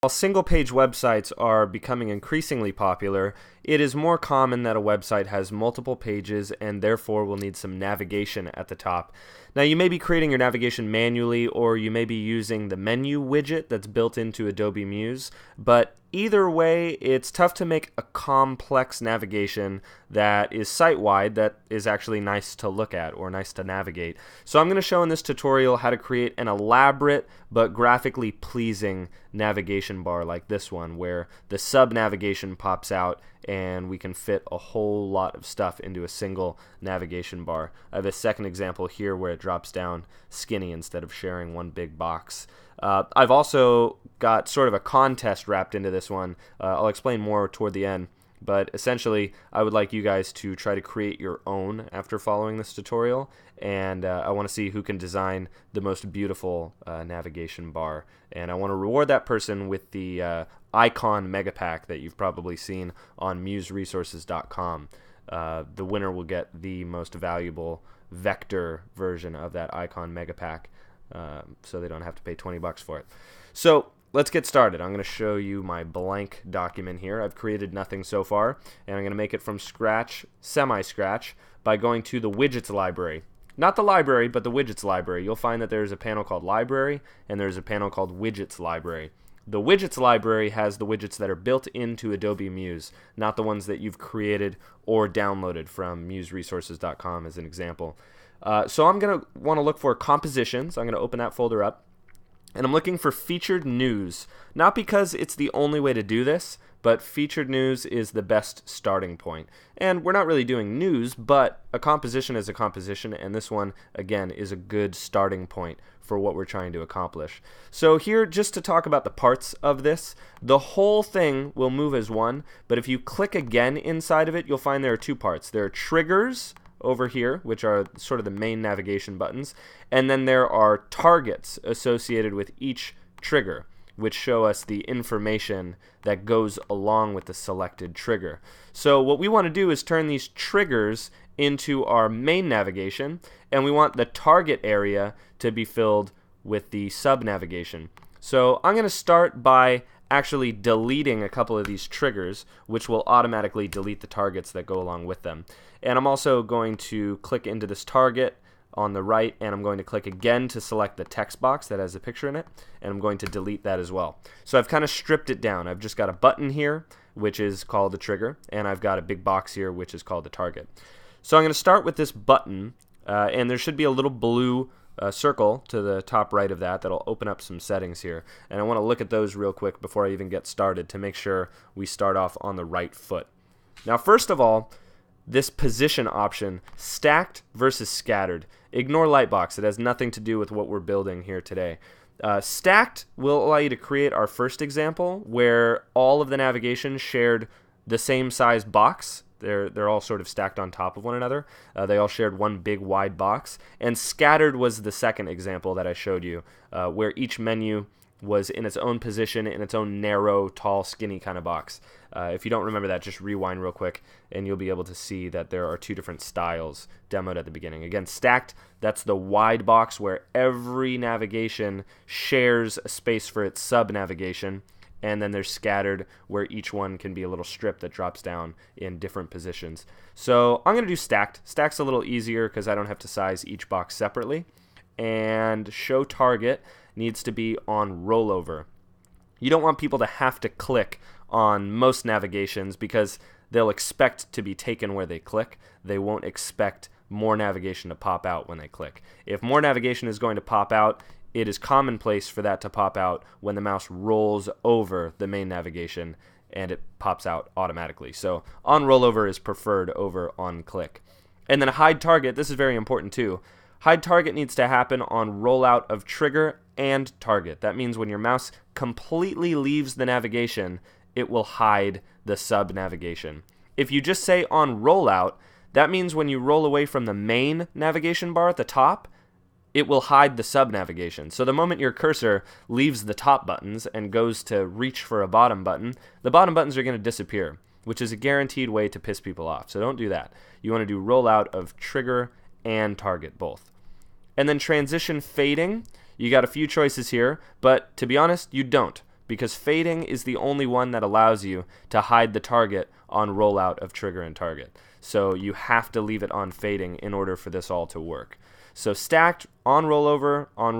While single-page websites are becoming increasingly popular, it is more common that a website has multiple pages and therefore will need some navigation at the top. Now, you may be creating your navigation manually, or you may be using the menu widget that's built into Adobe Muse, but either way, it's tough to make a complex navigation that is site-wide that is actually nice to look at or nice to navigate. So I'm going to show in this tutorial how to create an elaborate but graphically pleasing navigation bar like this one, where the sub-navigation pops out and we can fit a whole lot of stuff into a single navigation bar. I have a second example here where it drops down skinny instead of sharing one big box. I've also got sort of a contest wrapped into this one. I'll explain more toward the end. But essentially, I would like you guys to try to create your own after following this tutorial, and I want to see who can design the most beautiful navigation bar. And I want to reward that person with the icon mega pack that you've probably seen on museresources.com. The winner will get the most valuable vector version of that icon mega pack, so they don't have to pay 20 bucks for it. So let's get started. I'm going to show you my blank document here. I've created nothing so far, and I'm going to make it from scratch, semi-scratch, by going to the widgets library. Not the library, but the widgets library. You'll find that there's a panel called library, and there's a panel called widgets library. The widgets library has the widgets that are built into Adobe Muse, not the ones that you've created or downloaded from museresources.com as an example. So I'm going to want to look for compositions. I'm going to open that folder up. And I'm looking for featured news, not because it's the only way to do this, but featured news is the best starting point. And we're not really doing news, but a composition is a composition, and this one, again, is a good starting point for what we're trying to accomplish. So here, just to talk about the parts of this, the whole thing will move as one, but if you click again inside of it, you'll find there are two parts. There are triggers over here, which are sort of the main navigation buttons, and then there are targets associated with each trigger, which show us the information that goes along with the selected trigger. So what we want to do is turn these triggers into our main navigation, and we want the target area to be filled with the sub-navigation. So I'm going to start by actually deleting a couple of these triggers, which will automatically delete the targets that go along with them. And I'm also going to click into this target on the right, and I'm going to click again to select the text box that has a picture in it, and I'm going to delete that as well. So I've kind of stripped it down. I've just got a button here, which is called the trigger, and I've got a big box here, which is called the target. So I'm going to start with this button, and there should be a little blue circle to the top right of that that'll open up some settings here, and I want to look at those real quick before I even get started to make sure we start off on the right foot. Now, first of all, this position option, stacked versus scattered. Ignore Lightbox. It has nothing to do with what we're building here today. Stacked will allow you to create our first example where all of the navigation shared the same size box. They're all sort of stacked on top of one another. They all shared one big wide box. And scattered was the second example that I showed you, where each menu was in its own position, in its own narrow, tall, skinny kind of box. If you don't remember that, just rewind real quick, and you'll be able to see that there are two different styles demoed at the beginning. Again, stacked, that's the wide box where every navigation shares a space for its sub-navigation, and then there's scattered, where each one can be a little strip that drops down in different positions. So I'm going to do stacked. Stacked's a little easier because I don't have to size each box separately. And show target needs to be on rollover. You don't want people to have to click on most navigations because they'll expect to be taken where they click. They won't expect more navigation to pop out when they click. If more navigation is going to pop out, it is commonplace for that to pop out when the mouse rolls over the main navigation, and it pops out automatically. So on rollover is preferred over on click. And then hide target, this is very important too. Hide target needs to happen on rollout of trigger and target. That means when your mouse completely leaves the navigation, it will hide the sub-navigation. If you just say on rollout, that means when you roll away from the main navigation bar at the top, it will hide the sub-navigation. So the moment your cursor leaves the top buttons and goes to reach for a bottom button, the bottom buttons are going to disappear, which is a guaranteed way to piss people off. So don't do that. You want to do rollout of trigger and target both. And then transition fading, you got a few choices here, but to be honest, you don't. because fading is the only one that allows you to hide the target on rollout of trigger and target. So you have to leave it on fading in order for this all to work. So stacked on rollover or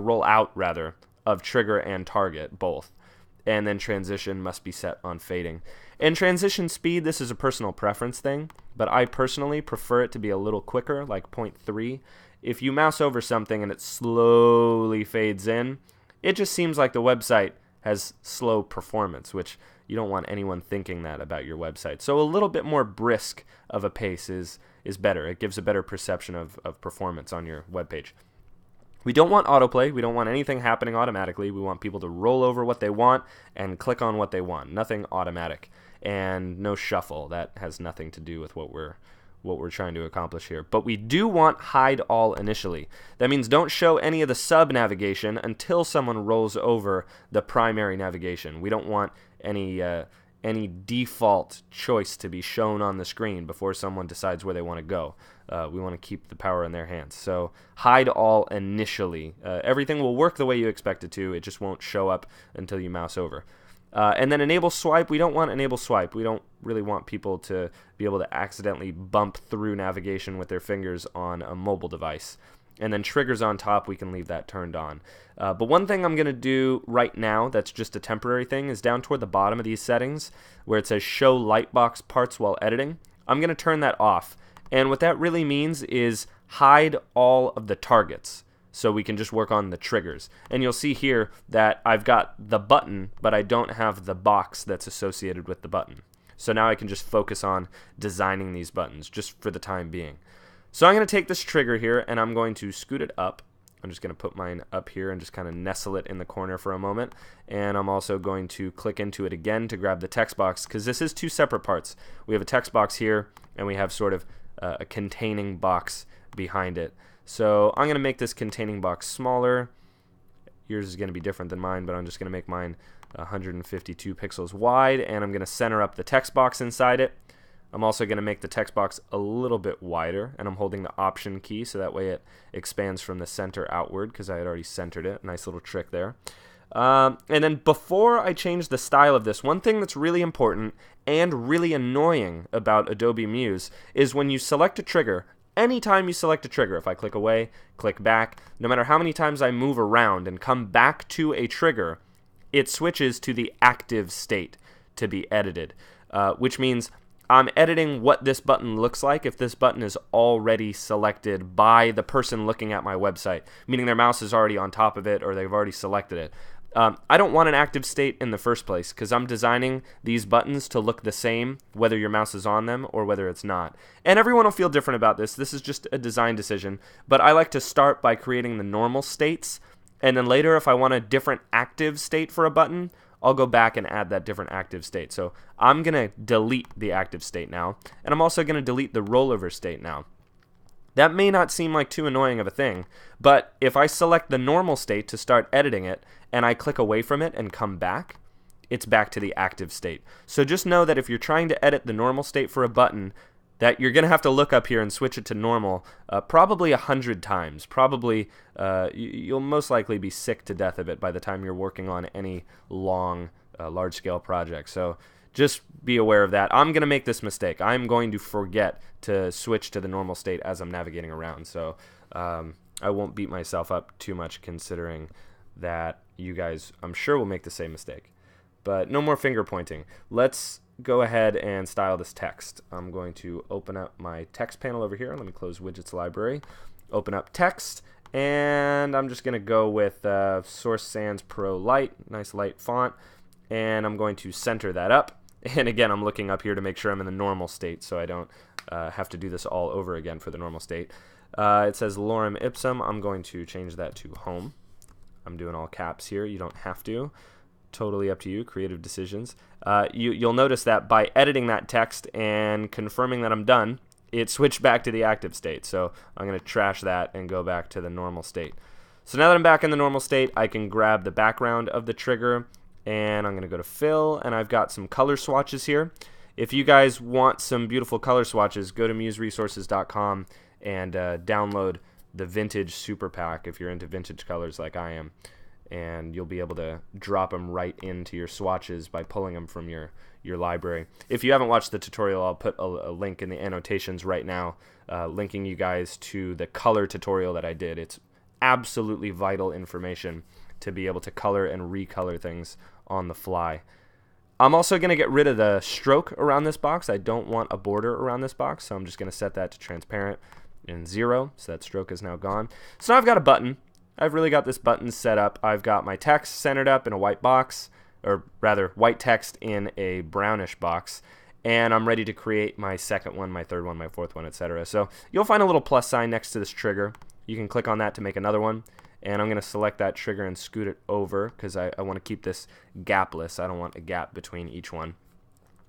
rollout rather of trigger and target both. And then transition must be set on fading. And transition speed, this is a personal preference thing, but I personally prefer it to be a little quicker, like 0.3. If you mouse over something and it slowly fades in, it just seems like the website has slow performance, which you don't want anyone thinking that about your website. So a little bit more brisk of a pace is better. It gives a better perception of performance on your web page. We don't want autoplay. We don't want anything happening automatically. We want people to roll over what they want and click on what they want. Nothing automatic. And no shuffle. That has nothing to do with what we're trying to accomplish here. But we do want hide all initially. That means don't show any of the sub navigation until someone rolls over the primary navigation. We don't want any default choice to be shown on the screen before someone decides where they want to go. We want to keep the power in their hands. So hide all initially. Everything will work the way you expect it to. It just won't show up until you mouse over. And then enable swipe. We don't want enable swipe. We don't really want people to be able to accidentally bump through navigation with their fingers on a mobile device. And then triggers on top, we can leave that turned on. But one thing I'm going to do right now that's just a temporary thing is down toward the bottom of these settings where it says show lightbox parts while editing. I'm going to turn that off. And what that really means is hide all of the targets so we can just work on the triggers. And you'll see here that I've got the button, but I don't have the box that's associated with the button. So now I can just focus on designing these buttons just for the time being. So I'm going to take this trigger here and I'm going to scoot it up. I'm just going to put mine up here and just kind of nestle it in the corner for a moment. And I'm also going to click into it again to grab the text box because this is two separate parts. We have a text box here and we have sort of a containing box behind it. So I'm going to make this containing box smaller. Yours is going to be different than mine, but I'm just going to make mine 152 pixels wide, and I'm going to center up the text box inside it. I'm also going to make the text box a little bit wider, and I'm holding the Option key so that way it expands from the center outward because I had already centered it. Nice little trick there. And then before I change the style of this, one thing that's really important and really annoying about Adobe Muse is when you select a trigger. Anytime you select a trigger, if I click away, click back, no matter how many times I move around and come back to a trigger, it switches to the active state to be edited, which means I'm editing what this button looks like if this button is already selected by the person looking at my website, meaning their mouse is already on top of it or they've already selected it. I don't want an active state in the first place because I'm designing these buttons to look the same whether your mouse is on them or whether it's not. And everyone will feel different about this. This is just a design decision, but I like to start by creating the normal states, and then later if I want a different active state for a button, I'll go back and add that different active state. So I'm going to delete the active state now, and I'm also going to delete the rollover state now. That may not seem like too annoying of a thing, but if I select the normal state to start editing it, and I click away from it and come back, it's back to the active state. So just know that if you're trying to edit the normal state for a button, that you're going to have to look up here and switch it to normal probably 100 times. Probably you'll most likely be sick to death of it by the time you're working on any long, large-scale project. So just be aware of that. I'm going to make this mistake. I'm going to forget to switch to the normal state as I'm navigating around. So I won't beat myself up too much considering that you guys, I'm sure, will make the same mistake. But no more finger pointing. Let's go ahead and style this text. I'm going to open up my text panel over here. Let me close Widgets Library. Open up text, and I'm just going to go with Source Sans Pro Light, nice light font, and I'm going to center that up. And again, I'm looking up here to make sure I'm in the normal state so I don't have to do this all over again for the normal state. It says Lorem Ipsum. I'm going to change that to Home. I'm doing all caps here. You don't have to. Totally up to you. Creative decisions. You'll notice that by editing that text and confirming that I'm done, it switched back to the active state. So I'm going to trash that and go back to the normal state. So now that I'm back in the normal state, I can grab the background of the trigger, and I'm going to go to Fill, and I've got some color swatches here. If you guys want some beautiful color swatches, go to museresources.com and download the Vintage Super Pack if you're into vintage colors like I am. and you'll be able to drop them right into your swatches by pulling them from your library. If you haven't watched the tutorial, I'll put a link in the annotations right now, linking you guys to the color tutorial that I did. It's absolutely vital information to be able to color and recolor things on the fly. I'm also going to get rid of the stroke around this box. I don't want a border around this box, so I'm just going to set that to transparent and 0, so that stroke is now gone. So now I've got a button. I've really got this button set up. I've got my text centered up in a white box, or rather white text in a brownish box, and I'm ready to create my second one, my third one, my fourth one, etc. So you'll find a little plus sign next to this trigger. You can click on that to make another one, and I'm going to select that trigger and scoot it over because I want to keep this gapless. I don't want a gap between each one.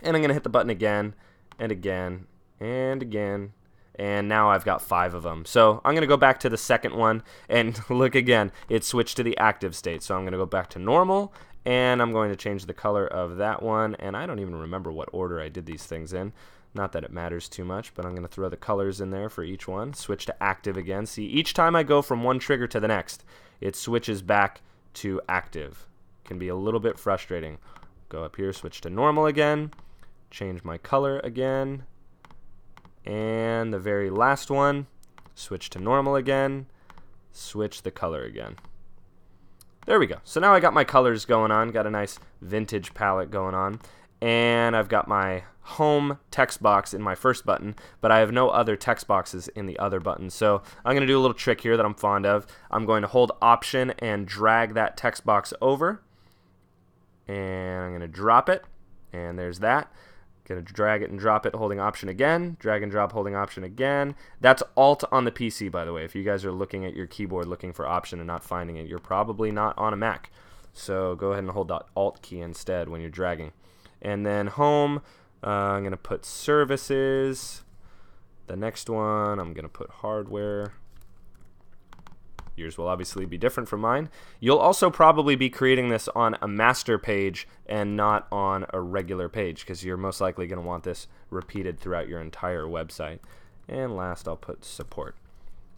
And I'm going to hit the button again and again and again. And now I've got 5 of them. So I'm going to go back to the second one, and look again, it switched to the active state. So I'm going to go back to normal, and I'm going to change the color of that one. And I don't even remember what order I did these things in. Not that it matters too much, but I'm going to throw the colors in there for each one. Switch to active again. See, each time I go from one trigger to the next, it switches back to active. Can be a little bit frustrating. Go up here, switch to normal again, change my color again, and the very last one, switch to normal again, switch the color again. There we go. So now I got my colors going on, got a nice vintage palette going on, and I've got my home text box in my first button, but I have no other text boxes in the other button. So I'm going to do a little trick here that I'm fond of. I'm going to hold Option and drag that text box over, and I'm going to drop it, and there's that. Going to drag it and drop it, holding Option again, drag and drop, holding Option again. That's Alt on the PC, by the way. If you guys are looking at your keyboard looking for Option and not finding it, you're probably not on a Mac. So go ahead and hold the Alt key instead when you're dragging. And then Home, I'm going to put Services. The next one, I'm going to put Hardware. Yours will obviously be different from mine. You'll also probably be creating this on a master page and not on a regular page, because you're most likely going to want this repeated throughout your entire website. And last, I'll put Support.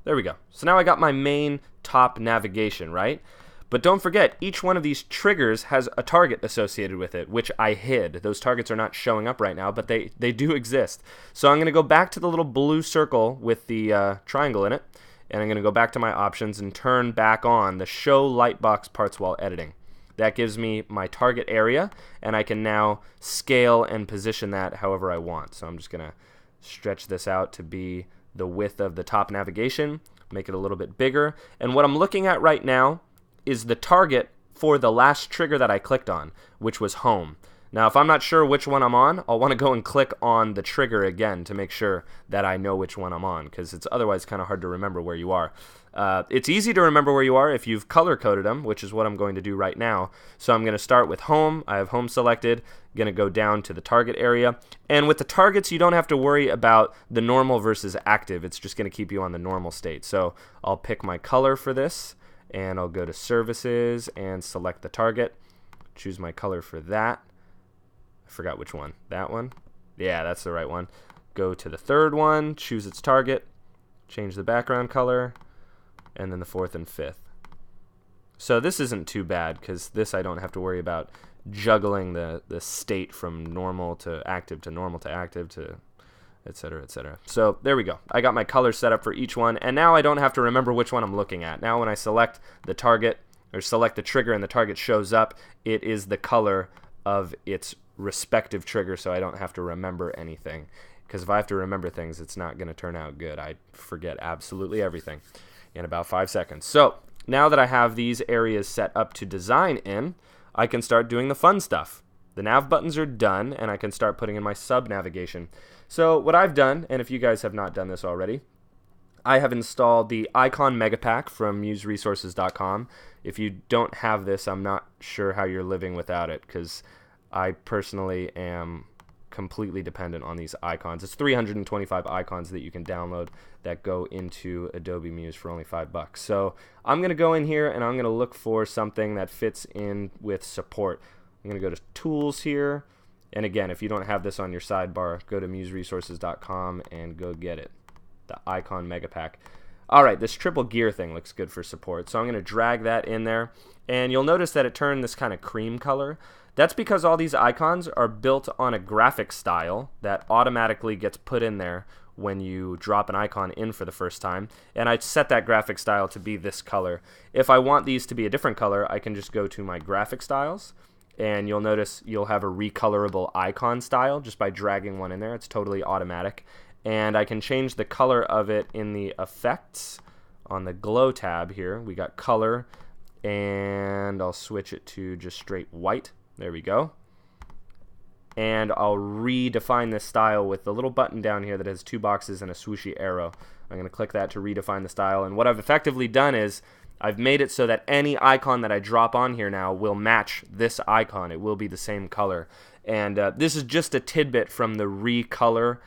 There we go. So now I got my main top navigation, right? But don't forget, each one of these triggers has a target associated with it, which I hid. Those targets are not showing up right now, but they do exist. So I'm going to go back to the little blue circle with the triangle in it, and I'm going to go back to my options and turn back on the Show Lightbox Parts While Editing. That gives me my target area, and I can now scale and position that however I want. So I'm just going to stretch this out to be the width of the top navigation, make it a little bit bigger. And what I'm looking at right now is the target for the last trigger that I clicked on, which was Home. Now, if I'm not sure which one I'm on, I'll want to go and click on the trigger again to make sure that I know which one I'm on, because it's otherwise kind of hard to remember where you are. It's easy to remember where you are if you've color-coded them, which is what I'm going to do right now. So I'm going to start with Home. I have Home selected. Going to go down to the target area. And with the targets, you don't have to worry about the normal versus active. It's just going to keep you on the normal state. So I'll pick my color for this, and I'll go to Services and select the target. Choose my color for that. I forgot which one. That one? Yeah, that's the right one. Go to the third one, choose its target, change the background color, and then the fourth and fifth. So this isn't too bad, because this I don't have to worry about juggling the state from normal to active to normal to active to etc., etc. So there we go. I got my color set up for each one, and now I don't have to remember which one I'm looking at. Now when I select the target, or select the trigger and the target shows up, it is the color of its respective trigger, so I don't have to remember anything. Because if I have to remember things, it's not going to turn out good. I forget absolutely everything in about 5 seconds. So now that I have these areas set up to design in, I can start doing the fun stuff. The nav buttons are done, and I can start putting in my sub navigation. So what I've done, and if you guys have not done this already, I have installed the Icon Mega Pack from museresources.com. If you don't have this, I'm not sure how you're living without it, because I personally am completely dependent on these icons. It's 325 icons that you can download that go into Adobe Muse for only $5. So I'm going to go in here and I'm going to look for something that fits in with support. I'm going to go to Tools here. And again, if you don't have this on your sidebar, go to museresources.com and go get it. The Icon Mega Pack. Alright, this triple gear thing looks good for support, so I'm going to drag that in there, and you'll notice that it turned this kind of cream color. That's because all these icons are built on a graphic style that automatically gets put in there when you drop an icon in for the first time, and I set that graphic style to be this color. If I want these to be a different color, I can just go to my graphic styles, and you'll notice you'll have a recolorable icon style just by dragging one in there. It's totally automatic, and I can change the color of it in the effects on the glow tab here. We got color, and I'll switch it to just straight white. There we go. And I'll redefine this style with the little button down here that has 2 boxes and a swooshy arrow. I'm going to click that to redefine the style, and what I've effectively done is I've made it so that any icon that I drop on here now will match this icon. It will be the same color. And this is just a tidbit from the recolor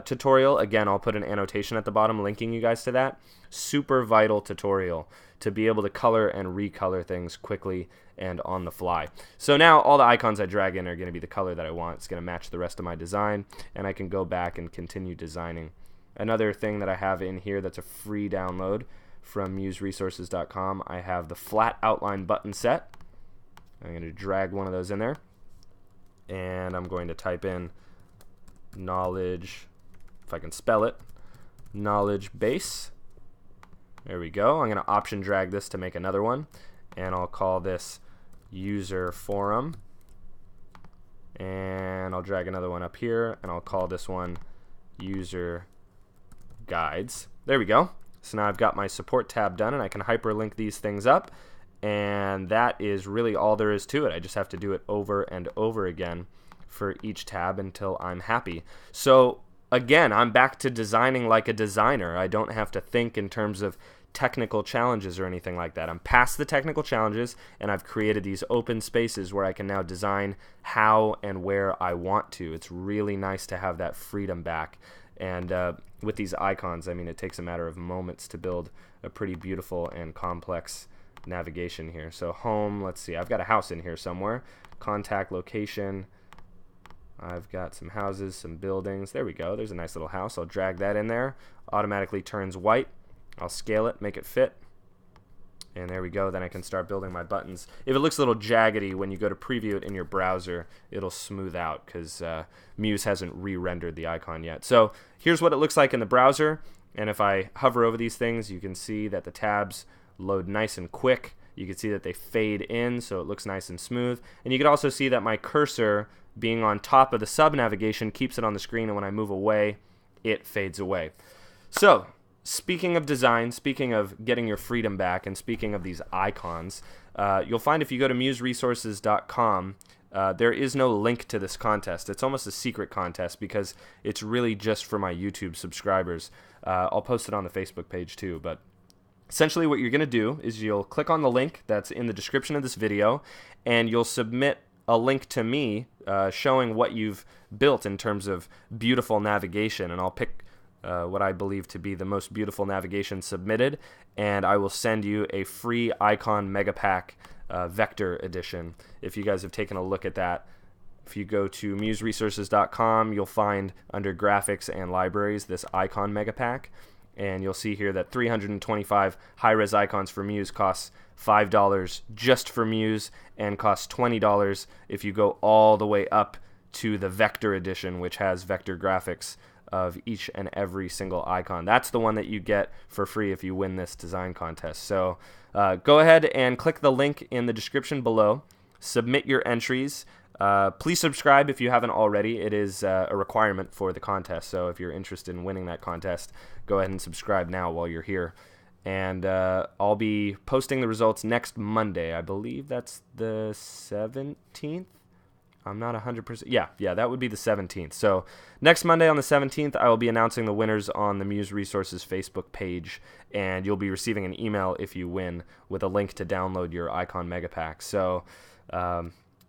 tutorial. Again, I'll put an annotation at the bottom linking you guys to that. Super vital tutorial to be able to color and recolor things quickly and on the fly. So now all the icons I drag in are going to be the color that I want. It's going to match the rest of my design, and I can go back and continue designing. Another thing that I have in here that's a free download from museresources.com, I have the flat outline button set. I'm going to drag one of those in there, and I'm going to type in knowledge, if I can spell it, knowledge base. There we go. I'm going to option drag this to make another one, and I'll call this user forum, and I'll drag another one up here, and I'll call this one user guides. There we go. So now I've got my support tab done, and I can hyperlink these things up, and that is really all there is to it. I just have to do it over and over again for each tab until I'm happy. So again, I'm back to designing like a designer. I don't have to think in terms of technical challenges or anything like that. I'm past the technical challenges, and I've created these open spaces where I can now design how and where I want to. It's really nice to have that freedom back. And with these icons, I mean, it takes a matter of moments to build a pretty beautiful and complex navigation here. So home, let's see, I've got a house in here somewhere. Contact location, I've got some houses, some buildings. There we go. There's a nice little house. I'll drag that in there. Automatically turns white. I'll scale it, make it fit. And there we go. Then I can start building my buttons. If it looks a little jaggedy when you go to preview it in your browser, it'll smooth out because Muse hasn't re-rendered the icon yet. So here's what it looks like in the browser. And if I hover over these things, you can see that the tabs load nice and quick. You can see that they fade in, so it looks nice and smooth. And you can also see that my cursor being on top of the sub navigation keeps it on the screen, and when I move away, it fades away. So speaking of design, speaking of getting your freedom back, and speaking of these icons, you'll find if you go to museresources.com, there is no link to this contest. It's almost a secret contest because it's really just for my YouTube subscribers. I'll post it on the Facebook page too, but essentially what you're going to do is you'll click on the link that's in the description of this video, and you'll submit a link to me showing what you've built in terms of beautiful navigation, and I'll pick what I believe to be the most beautiful navigation submitted, and I will send you a free icon mega pack vector edition. If you guys have taken a look at that, if you go to museresources.com, you'll find under graphics and libraries this icon mega pack, and you'll see here that 325 high-res icons for Muse costs $5 just for Muse, and costs $20 if you go all the way up to the vector edition, which has vector graphics of each and every single icon. That's the one that you get for free if you win this design contest. So go ahead and click the link in the description below, submit your entries. Please subscribe if you haven't already. It is a requirement for the contest, so if you're interested in winning that contest, go ahead and subscribe now while you're here. And I'll be posting the results next Monday. I believe that's the 17th. I'm not 100%. Yeah, that would be the 17th. So next Monday on the 17th, I will be announcing the winners on the Muse Resources Facebook page, and you'll be receiving an email if you win with a link to download your icon mega pack. So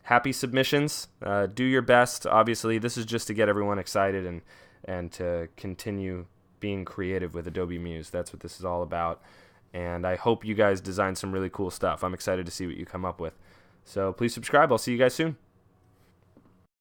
happy submissions. Do your best. Obviously, this is just to get everyone excited and to continue being creative with Adobe Muse. That's what this is all about. And I hope you guys design some really cool stuff. I'm excited to see what you come up with. So please subscribe. I'll see you guys soon.